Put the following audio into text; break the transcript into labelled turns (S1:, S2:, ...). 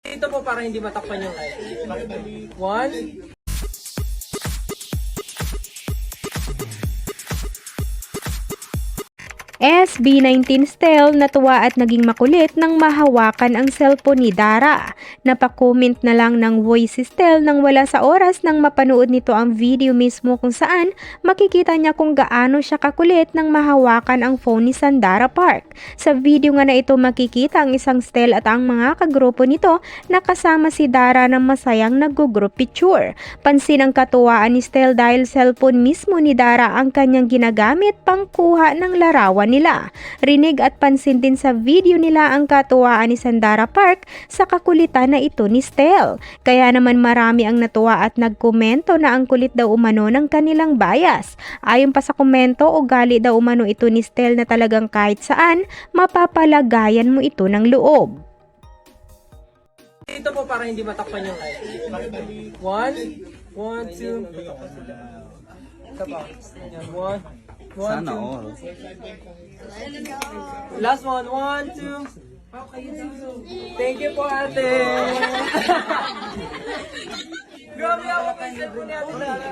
S1: Dito po para hindi matakpan yung light. 1.
S2: SB19 Stel natuwa at naging makulit nang mahawakan ang cellphone ni Dara. Napakomment na lang ng voice si Stel nang wala sa oras nang mapanood nito ang video mismo kung saan makikita niya kung gaano siya kakulit nang mahawakan ang phone ni Sandara Park. Sa video nga na ito makikita ang isang Stel at ang mga kagrupo nito na kasama si Dara na masayang nag-group picture. Pansin ang katuwaan ni Stel dahil cellphone mismo ni Dara ang kanyang ginagamit pangkuha ng larawan nila. Rinig at pansin din sa video nila ang katuwaan ni Sandara Park sa kakulitan na ito ni Stel. Kaya naman marami ang natuwa at nagkomento na ang kulit daw umano ng kanilang bias. Ayon pa sa komento, ugali daw umano ito ni Stel na talagang kahit saan mapapalagayan mo ito ng loob.
S1: Dito po para hindi matakpan yung light. 1, 2. Isa pa. Yan, 1, 2.
S3: Sana all.
S1: Last one, 1, 2. Thank you po, ate. Grabe ako kayo po ni ate Dara.